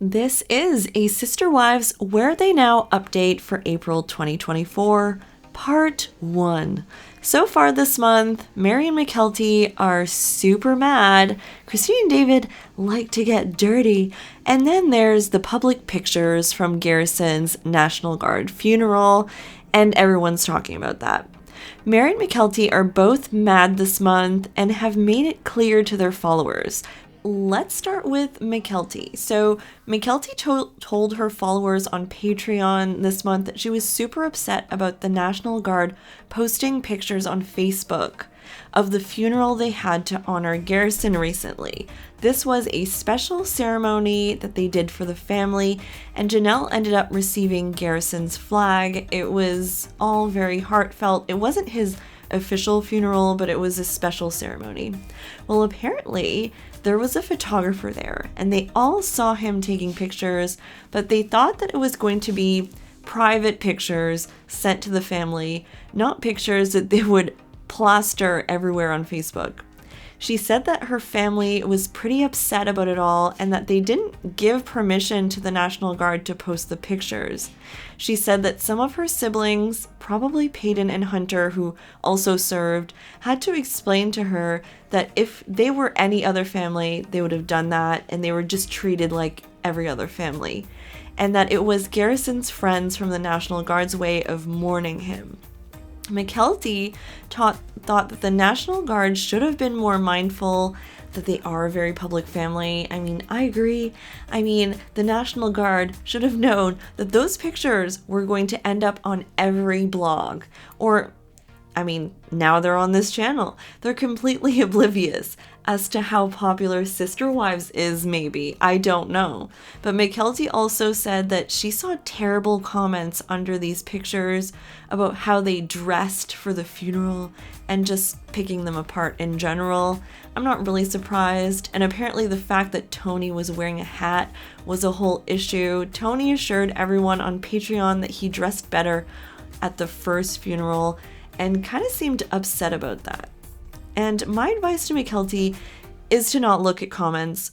This is a Sister Wives Where Are They Now update for April 2024, Part 1. So far this month, Meri and Mykelti are super mad. Christine and David like to get dirty. And then there's the public pictures from Garrison's National Guard funeral, and everyone's talking about that. Meri and Mykelti are both mad this month and have made it clear to their followers. Let's start with Mykelti. So Mykelti told her followers on Patreon this month that she was super upset about the National Guard posting pictures on Facebook of the funeral they had to honor Garrison recently. This was a special ceremony that they did for the family, and Janelle ended up receiving Garrison's flag. It was all very heartfelt. It wasn't his official funeral, but it was a special ceremony. Well, apparently there was a photographer there, and they all saw him taking pictures, but they thought that it was going to be private pictures sent to the family, not pictures that they would plaster everywhere on Facebook. She said that her family was pretty upset about it all and that they didn't give permission to the National Guard to post the pictures. She said that some of her siblings, probably Peyton and Hunter, who also served, had to explain to her that if they were any other family, they would have done that, and they were just treated like every other family, and that it was Garrison's friends from the National Guard's way of mourning him. Mykelti thought that the National Guard should have been more mindful that they are a very public family. I mean, I agree. I mean, the National Guard should have known that those pictures were going to end up on every blog. Or, I mean, now they're on this channel. They're completely oblivious as to how popular Sister Wives is, maybe. I don't know. But Mykelti also said that she saw terrible comments under these pictures about how they dressed for the funeral and just picking them apart in general. I'm not really surprised. And apparently the fact that Tony was wearing a hat was a whole issue. Tony assured everyone on Patreon that he dressed better at the first funeral and kind of seemed upset about that. And my advice to Mykelti is to not look at comments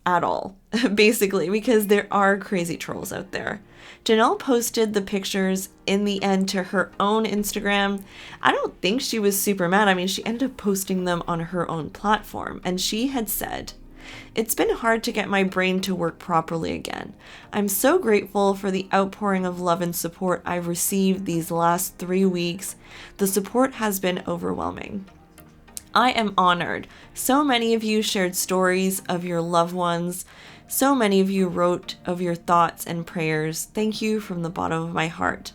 at all, basically, because there are crazy trolls out there. Janelle posted the pictures in the end to her own Instagram. I don't think she was super mad. I mean, she ended up posting them on her own platform, and she had said, "It's been hard to get my brain to work properly again. I'm so grateful for the outpouring of love and support I've received these last 3 weeks. The support has been overwhelming. I am honored. So many of you shared stories of your loved ones. So many of you wrote of your thoughts and prayers. Thank you from the bottom of my heart."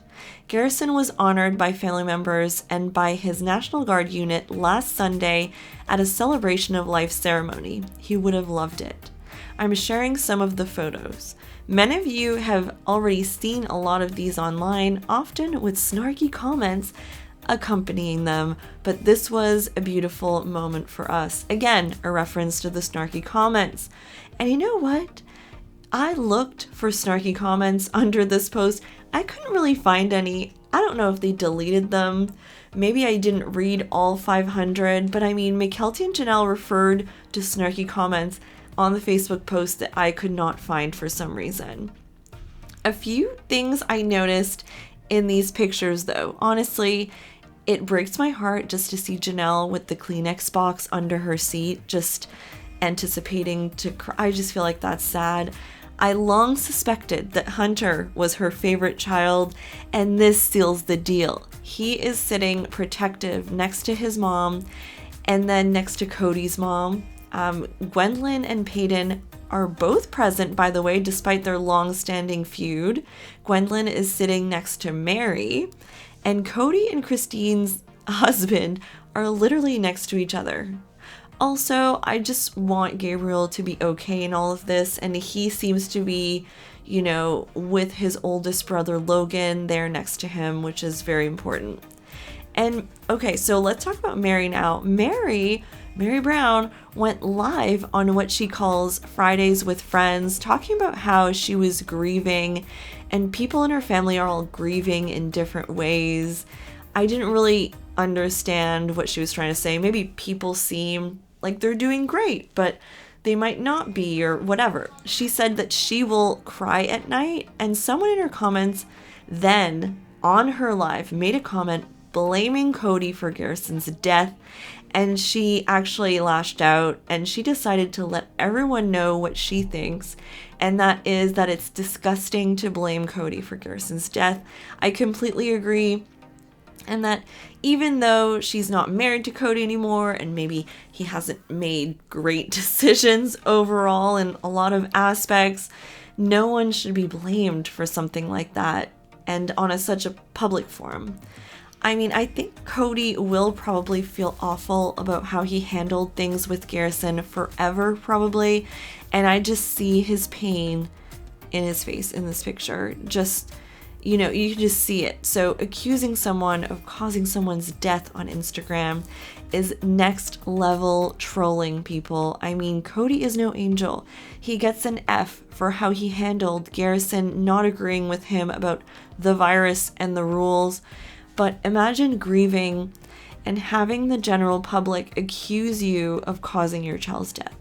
Garrison was honored by family members and by his National Guard unit last Sunday at a celebration of life ceremony. He would have loved it. I'm sharing some of the photos. Many of you have already seen a lot of these online, often with snarky comments accompanying them, but this was a beautiful moment for us. Again, a reference to the snarky comments. And you know what? I looked for snarky comments under this post. I couldn't really find any. I don't know if they deleted them. Maybe I didn't read all 500, but I mean, Mykelti and Janelle referred to snarky comments on the Facebook post that I could not find for some reason. A few things I noticed in these pictures, though. Honestly, it breaks my heart just to see Janelle with the Kleenex box under her seat, just anticipating to cry. I just feel like that's sad. I long suspected that Hunter was her favorite child, and this seals the deal. He is sitting protective next to his mom, and then next to Cody's mom. Gwendolyn and Peyton are both present, by the way, despite their long-standing feud. Gwendolyn is sitting next to Meri, and Cody and Christine's husband are literally next to each other. Also, I just want Gabriel to be okay in all of this, and he seems to be, you know, with his oldest brother Logan there next to him, which is very important. And okay, so let's talk about Meri now. Meri Brown went live on what she calls Fridays with Friends, talking about how she was grieving, and people in her family are all grieving in different ways. I didn't really understand what she was trying to say. Maybe people seem like they're doing great, but they might not be, or whatever. She said that she will cry at night, and someone in her comments then on her live made a comment blaming Cody for Garrison's death, and she actually lashed out and she decided to let everyone know what she thinks, and that is that it's disgusting to blame Cody for Garrison's death. I completely agree. And that even though she's not married to Cody anymore, and maybe he hasn't made great decisions overall in a lot of aspects, no one should be blamed for something like that, and on such a public forum. I mean, I think Cody will probably feel awful about how he handled things with Garrison forever, probably. And I just see his pain in his face in this picture. Just, you know, you can just see it. So accusing someone of causing someone's death on Instagram is next level trolling, people. I mean, Cody is no angel. He gets an F for how he handled Garrison not agreeing with him about the virus and the rules. But imagine grieving and having the general public accuse you of causing your child's death.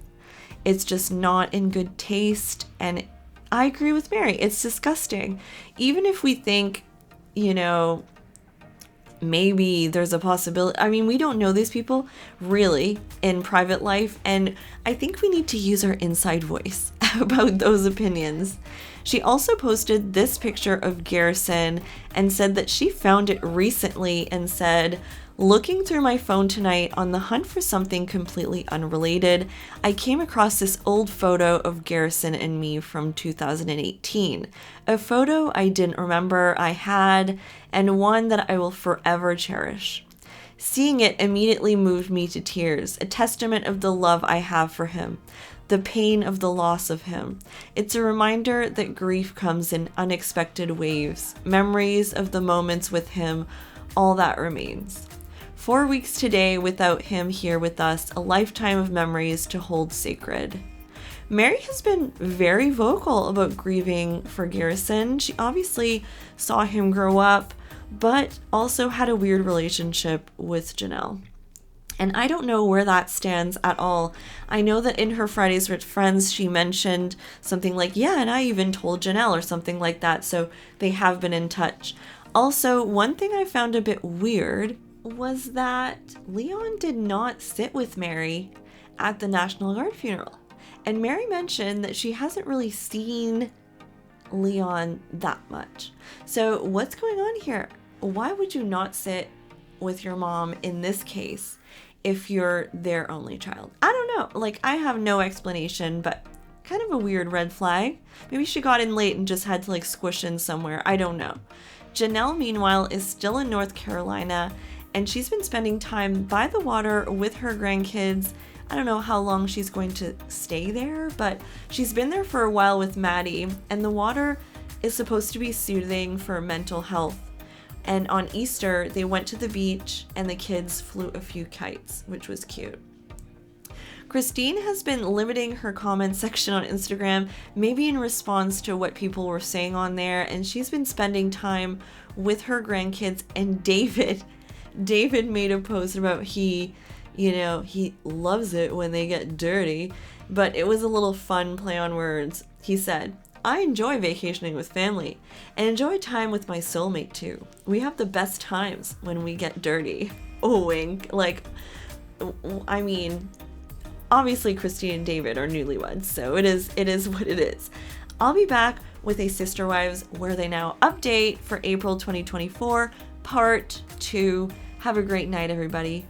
It's just not in good taste, and I agree with Meri. It's disgusting. Even if we think, you know, maybe there's a possibility. I mean, we don't know these people really in private life, and I think we need to use our inside voice about those opinions. She also posted this picture of Garrison and said that she found it recently and said, "Looking through my phone tonight on the hunt for something completely unrelated, I came across this old photo of Garrison and me from 2018. A photo I didn't remember I had, and one that I will forever cherish. Seeing it immediately moved me to tears, a testament of the love I have for him, the pain of the loss of him. It's a reminder that grief comes in unexpected waves, memories of the moments with him, all that remains. 4 weeks today without him here with us, a lifetime of memories to hold sacred." Meri has been very vocal about grieving for Garrison. She obviously saw him grow up, but also had a weird relationship with Janelle. And I don't know where that stands at all. I know that in her Fridays with Friends, she mentioned something like, yeah, and I even told Janelle or something like that. So they have been in touch. Also, one thing I found a bit weird was that Leon did not sit with Meri at the National Guard funeral. And Meri mentioned that she hasn't really seen Leon that much. So what's going on here? Why would you not sit with your mom in this case if you're their only child? I don't know. Like, I have no explanation, but kind of a weird red flag. Maybe she got in late and just had to like squish in somewhere. I don't know. Janelle, meanwhile, is still in North Carolina, and she's been spending time by the water with her grandkids. I don't know how long she's going to stay there, but she's been there for a while with Maddie, and the water is supposed to be soothing for mental health. And on Easter, they went to the beach and the kids flew a few kites, which was cute. Christine has been limiting her comment section on Instagram, maybe in response to what people were saying on there, and she's been spending time with her grandkids. And David made a post about he loves it when they get dirty, but it was a little fun play on words. He said, "I enjoy vacationing with family and enjoy time with my soulmate too. We have the best times when we get dirty." Oh, wink. Like, I mean, obviously Christine and David are newlyweds, so it is what it is. I'll be back with a Sister Wives Where They Now update for April 2024, part 2. Have a great night, everybody.